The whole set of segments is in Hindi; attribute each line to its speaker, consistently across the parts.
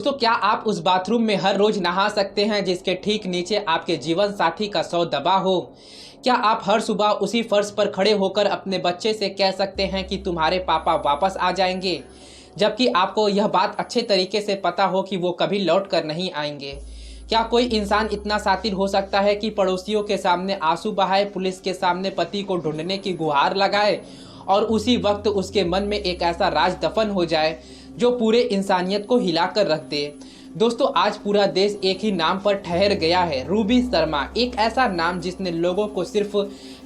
Speaker 1: दोस्तों, क्या आप उस बाथरूम में हर रोज नहा सकते हैं जिसके ठीक नीचे आपके जीवन साथी का शव दबा हो? क्या आप हर सुबह उसी फर्श पर खड़े होकर अपने बच्चे से कह सकते हैं कि तुम्हारे पापा वापस आ जाएंगे, जबकि आपको यह बात अच्छे तरीके से पता हो कि वो कभी लौट कर नहीं आएंगे? क्या कोई इंसान इतना शातिर हो सकता है कि पड़ोसियों के सामने आंसू बहाए, पुलिस के सामने पति को ढूंढने की गुहार लगाए और उसी वक्त उसके मन में एक ऐसा राज दफन हो जाए जो पूरे इंसानियत को हिलाकर रख दे? दोस्तों, आज पूरा देश एक ही नाम पर ठहर गया है, रूबी शर्मा। एक ऐसा नाम जिसने लोगों को सिर्फ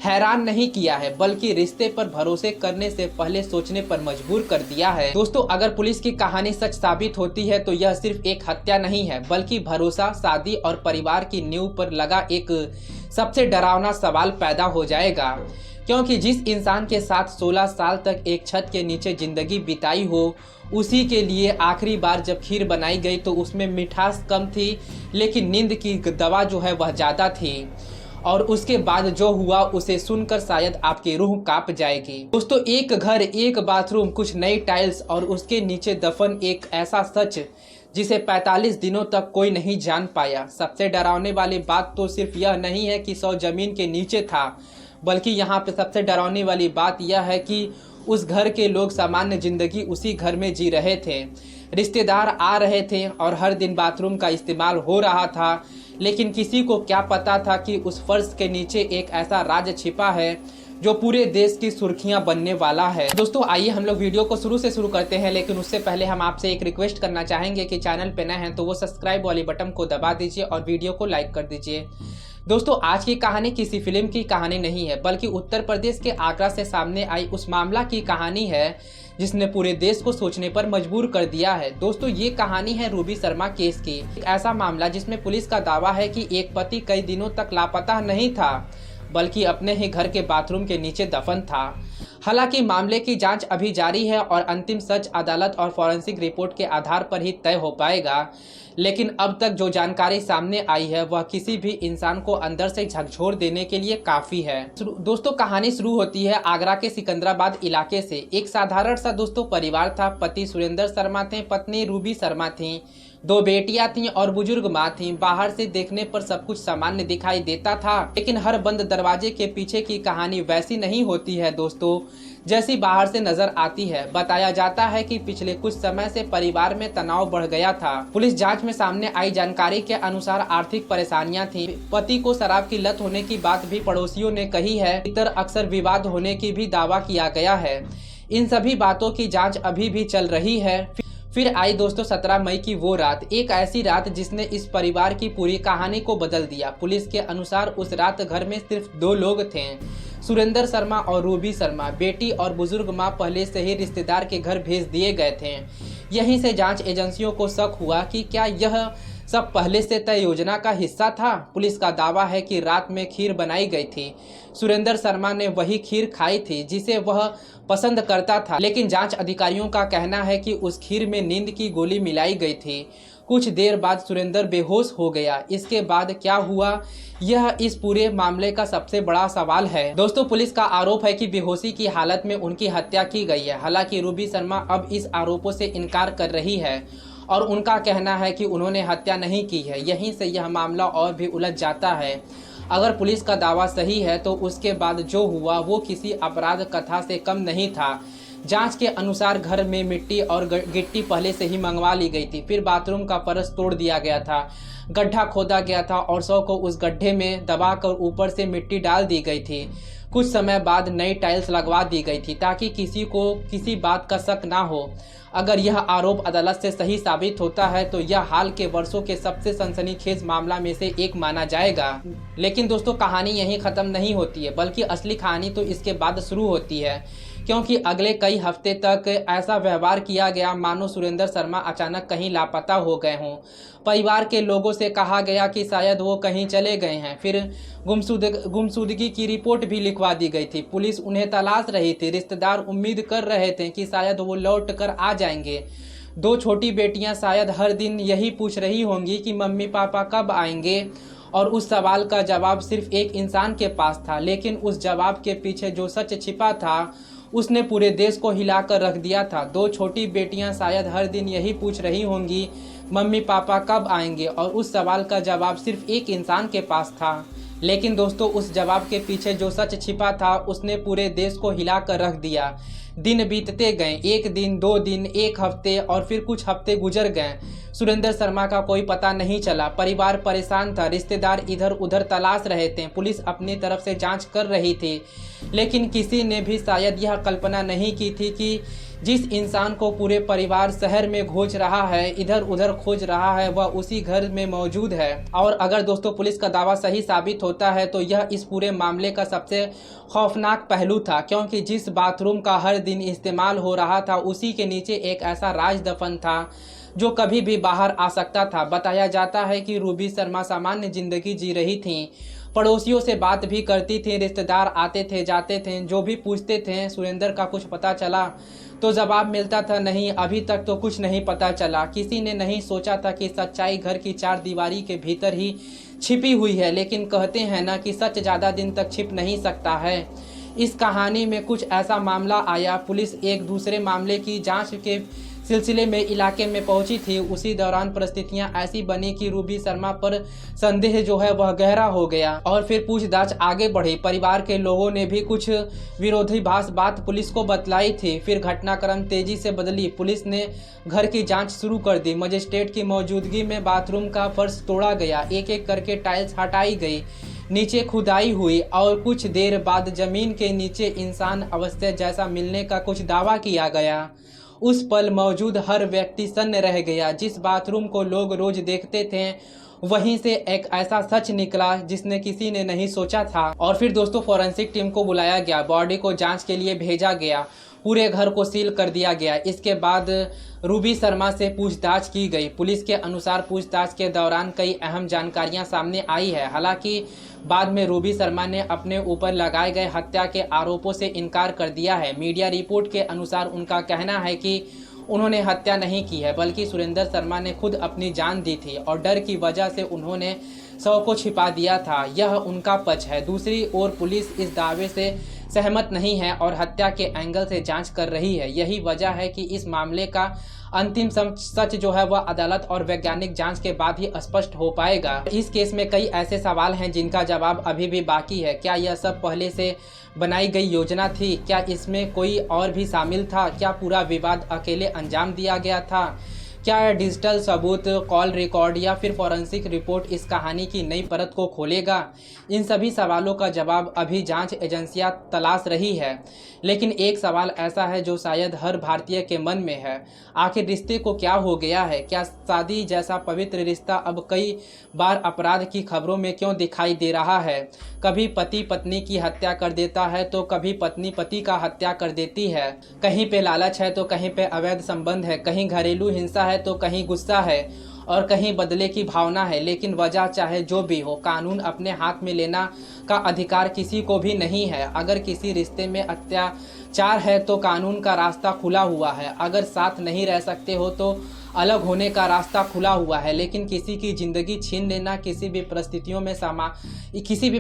Speaker 1: हैरान नहीं किया है बल्कि रिश्ते पर भरोसे करने से पहले सोचने पर मजबूर कर दिया है। दोस्तों, अगर पुलिस की कहानी सच साबित होती है तो यह सिर्फ एक हत्या नहीं है बल्कि भरोसा, शादी और परिवार की नींव पर लगा एक सबसे डरावना सवाल पैदा हो जाएगा। क्योंकि जिस इंसान के साथ 16 साल तक एक छत के नीचे जिंदगी बिताई हो, उसी के लिए आखिरी बार जब खीर बनाई गई तो उसमें मिठास कम थी, लेकिन नींद की दवा जो है वह ज़्यादा थी। और उसके बाद जो हुआ उसे सुनकर शायद आपकी रूह कांप जाएगी। दोस्तों, एक घर, एक बाथरूम, कुछ नई टाइल्स और उसके नीचे दफन एक ऐसा सच जिसे 45 दिनों तक कोई नहीं जान पाया। सबसे डरावने वाली बात तो सिर्फ यह नहीं है कि शव जमीन के नीचे था, बल्कि यहाँ पे सबसे डरावने वाली बात यह है कि उस घर के लोग सामान्य जिंदगी उसी घर में जी रहे थे। रिश्तेदार आ रहे थे और हर दिन बाथरूम का इस्तेमाल हो रहा था, लेकिन किसी को क्या पता था कि उस फर्श के नीचे एक ऐसा राज छिपा है जो पूरे देश की सुर्खियां बनने वाला है। दोस्तों, आइए हम लोग वीडियो को शुरू से शुरू करते हैं, लेकिन उससे पहले हम आपसे एक रिक्वेस्ट करना चाहेंगे कि चैनल पे नए हैं तो वो सब्सक्राइब वाली बटन को दबा दीजिए और वीडियो को लाइक कर दीजिए। दोस्तों, आज की कहानी किसी फिल्म की कहानी नहीं है बल्कि उत्तर प्रदेश के आगरा से सामने आई उस मामला की कहानी है जिसने पूरे देश को सोचने पर मजबूर कर दिया है। दोस्तों, ये कहानी है रूबी शर्मा केस की। एक ऐसा मामला जिसमें पुलिस का दावा है कि एक पति कई दिनों तक लापता नहीं था बल्कि अपने ही घर के बाथरूम के नीचे दफन था। हालांकि मामले की जांच अभी जारी है और अंतिम सच अदालत और फॉरेंसिक रिपोर्ट के आधार पर ही तय हो पाएगा, लेकिन अब तक जो जानकारी सामने आई है वह किसी भी इंसान को अंदर से झकझोर देने के लिए काफी है। दोस्तों, कहानी शुरू होती है आगरा के सिकंदराबाद इलाके से। एक साधारण सा दोस्तों परिवार था। पति सुरेंद्र शर्मा थे, पत्नी रूबी शर्मा थी, 2 बेटियां थीं और बुजुर्ग माँ थी। बाहर से देखने पर सब कुछ सामान्य दिखाई देता था, लेकिन हर बंद दरवाजे के पीछे की कहानी वैसी नहीं होती है दोस्तों जैसी बाहर से नजर आती है। बताया जाता है कि पिछले कुछ समय से परिवार में तनाव बढ़ गया था। पुलिस जांच में सामने आई जानकारी के अनुसार आर्थिक परेशानियां थी। पति को शराब की लत होने की बात भी पड़ोसियों ने कही है। इतर अक्सर विवाद होने की भी दावा किया गया है। इन सभी बातों की जाँच अभी भी चल रही है। फिर आई दोस्तों 17 मई की वो रात, एक ऐसी रात जिसने इस परिवार की पूरी कहानी को बदल दिया। पुलिस के अनुसार उस रात घर में सिर्फ 2 लोग थे, सुरेंद्र शर्मा और रूबी शर्मा। बेटी और बुजुर्ग माँ पहले से ही रिश्तेदार के घर भेज दिए गए थे। यहीं से जांच एजेंसियों को शक हुआ कि क्या यह सब पहले से तय योजना का हिस्सा था। पुलिस का दावा है कि रात में खीर बनाई गई थी। सुरेंद्र शर्मा ने वही खीर खाई थी जिसे वह पसंद करता था, लेकिन जांच अधिकारियों का कहना है कि उस खीर में नींद की गोली मिलाई गई थी। कुछ देर बाद सुरेंद्र बेहोश हो गया। इसके बाद क्या हुआ, यह इस पूरे मामले का सबसे बड़ा सवाल है। दोस्तों, पुलिस का आरोप है कि बेहोशी की हालत में उनकी हत्या की गई है। हालांकि रूबी शर्मा अब इस आरोपों से इनकार कर रही है और उनका कहना है कि उन्होंने हत्या नहीं की है। यहीं से यह मामला और भी उलझ जाता है। अगर पुलिस का दावा सही है तो उसके बाद जो हुआ वो किसी अपराध कथा से कम नहीं था। जांच के अनुसार घर में मिट्टी और गिट्टी पहले से ही मंगवा ली गई थी। फिर बाथरूम का फर्श तोड़ दिया गया था, गड्ढा खोदा गया था और शव को उस गड्ढे में दबाकर ऊपर से मिट्टी डाल दी गई थी। कुछ समय बाद नई टाइल्स लगवा दी गई थी ताकि किसी को किसी बात का शक ना हो। अगर यह आरोप अदालत से सही साबित होता है तो यह हाल के वर्षों के सबसे सनसनीखेज मामला में से एक माना जाएगा। लेकिन दोस्तों, कहानी यहीं खत्म नहीं होती है बल्कि असली कहानी तो इसके बाद शुरू होती है, क्योंकि अगले कई हफ्ते तक ऐसा व्यवहार किया गया मानो सुरेंद्र शर्मा अचानक कहीं लापता हो गए हों। परिवार के लोगों से कहा गया कि शायद वो कहीं चले गए हैं। फिर गुमशुदगी की रिपोर्ट भी लिखवा दी गई थी। पुलिस उन्हें तलाश रही थी। रिश्तेदार उम्मीद कर रहे थे कि शायद वो लौट कर आ जाएंगे। 2 छोटी बेटियां शायद हर दिन यही पूछ रही होंगी कि मम्मी पापा कब आएंगे, और उस सवाल का जवाब सिर्फ एक इंसान के पास था। लेकिन उस जवाब के पीछे जो सच छिपा था उसने पूरे देश को हिलाकर रख दिया था। 2 छोटी बेटियां शायद हर दिन यही पूछ रही होंगी मम्मी पापा कब आएंगे, और उस सवाल का जवाब सिर्फ एक इंसान के पास था। लेकिन दोस्तों, उस जवाब के पीछे जो सच छिपा था उसने पूरे देश को हिला कर रख दिया। दिन बीतते गए, 1 दिन, 2 दिन, 1 हफ्ते और फिर कुछ हफ्ते गुजर गए। सुरेंद्र शर्मा का कोई पता नहीं चला। परिवार परेशान था, रिश्तेदार इधर उधर तलाश रहे थे, पुलिस अपनी तरफ से जांच कर रही थी। लेकिन किसी ने भी शायद यह कल्पना नहीं की थी कि जिस इंसान को पूरे परिवार शहर में खोज रहा है, इधर उधर खोज रहा है, वह उसी घर में मौजूद है। और अगर दोस्तों पुलिस का दावा सही साबित होता है तो यह इस पूरे मामले का सबसे खौफनाक पहलू था, क्योंकि जिस बाथरूम का हर दिन इस्तेमाल हो रहा था उसी के नीचे एक ऐसा राज दफन था जो कभी भी बाहर आ सकता था। बताया जाता है कि रूबी शर्मा सामान्य जिंदगी जी रही थीं, पड़ोसियों से बात भी करती थीं, रिश्तेदार आते थे जाते थे, जो भी पूछते थे सुरेंद्र का कुछ पता चला तो जवाब मिलता था नहीं, अभी तक तो कुछ नहीं पता चला। किसी ने नहीं सोचा था कि सच्चाई घर की 4 दीवारी के भीतर ही छिपी हुई है। लेकिन कहते हैं ना कि सच ज़्यादा दिन तक छिप नहीं सकता है। इस कहानी में कुछ ऐसा मामला आया, पुलिस एक दूसरे मामले की जांच के सिलसिले में इलाके में पहुंची थी। उसी दौरान परिस्थितियां ऐसी बनी कि रूबी शर्मा पर संदेह जो है वह गहरा हो गया और फिर पूछताछ आगे बढ़ी। परिवार के लोगों ने भी कुछ विरोधाभास बात पुलिस को बतलाई थी। फिर घटनाक्रम तेजी से बदली। पुलिस ने घर की जांच शुरू कर दी। मजिस्ट्रेट की मौजूदगी में बाथरूम का फर्श तोड़ा गया, एक एक करके टाइल्स हटाई गई, नीचे खुदाई हुई और कुछ देर बाद जमीन के नीचे इंसान अवस्था जैसा मिलने का कुछ दावा किया गया। उस पल मौजूद हर व्यक्ति सन्न रह गया। जिस बाथरूम को लोग रोज देखते थे वहीं से एक ऐसा सच निकला जिसने किसी ने नहीं सोचा था। और फिर दोस्तों फॉरेंसिक टीम को बुलाया गया, बॉडी को जांच के लिए भेजा गया, पूरे घर को सील कर दिया गया। इसके बाद रूबी शर्मा से पूछताछ की गई। पुलिस के अनुसार पूछताछ के दौरान कई अहम जानकारियां सामने आई है। हालांकि बाद में रूबी शर्मा ने अपने ऊपर लगाए गए हत्या के आरोपों से इनकार कर दिया है। मीडिया रिपोर्ट के अनुसार उनका कहना है कि उन्होंने हत्या नहीं की है, बल्कि सुरेंद्र शर्मा ने खुद अपनी जान दी थी और डर की वजह से उन्होंने शव को छिपा दिया था। यह उनका पक्ष है। दूसरी ओर पुलिस इस दावे से सहमत नहीं है और हत्या के एंगल से जांच कर रही है। यही वजह है कि इस मामले का अंतिम सच जो है वह अदालत और वैज्ञानिक जांच के बाद ही स्पष्ट हो पाएगा। इस केस में कई ऐसे सवाल हैं जिनका जवाब अभी भी बाकी है। क्या यह सब पहले से बनाई गई योजना थी? क्या इसमें कोई और भी शामिल था? क्या पूरा विवाद अकेले अंजाम दिया गया था? क्या डिजिटल सबूत, कॉल रिकॉर्ड या फिर फॉरेंसिक रिपोर्ट इस कहानी की नई परत को खोलेगा? इन सभी सवालों का जवाब अभी जांच एजेंसियां तलाश रही है। लेकिन एक सवाल ऐसा है जो शायद हर भारतीय के मन में है, आखिर रिश्ते को क्या हो गया है? क्या शादी जैसा पवित्र रिश्ता अब कई बार अपराध की खबरों में क्यों दिखाई दे रहा है? कभी पति पत्नी की हत्या कर देता है तो कभी पत्नी पति का हत्या कर देती है। कहीं पे लालच है तो कहीं पे अवैध संबंध है, कहीं घरेलू हिंसा है तो कहीं गुस्सा है और कहीं बदले की भावना है। लेकिन वजह चाहे जो भी हो, कानून अपने हाथ में लेना का अधिकार किसी को भी नहीं है। अगर किसी रिश्ते में अत्याचार है तो कानून का रास्ता खुला हुआ है। अगर साथ नहीं रह सकते हो तो अलग होने का रास्ता खुला हुआ है। लेकिन किसी की जिंदगी छीन लेना किसी भी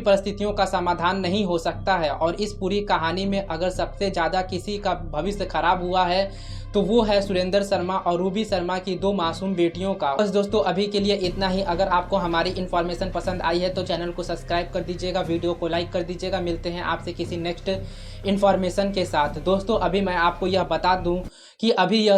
Speaker 1: परिस्थितियों का समाधान नहीं हो सकता है। और इस पूरी कहानी में अगर सबसे ज़्यादा किसी का भविष्य खराब हुआ है तो वो है सुरेंद्र शर्मा और रूबी शर्मा की 2 मासूम बेटियों का। बस दोस्तों अभी के लिए इतना ही। अगर आपको हमारी इन्फॉर्मेशन पसंद आई है तो चैनल को सब्सक्राइब कर दीजिएगा, वीडियो को लाइक कर दीजिएगा। मिलते हैं आपसे किसी नेक्स्ट इन्फॉर्मेशन के साथ। दोस्तों अभी मैं आपको यह बता दूं कि अभी यह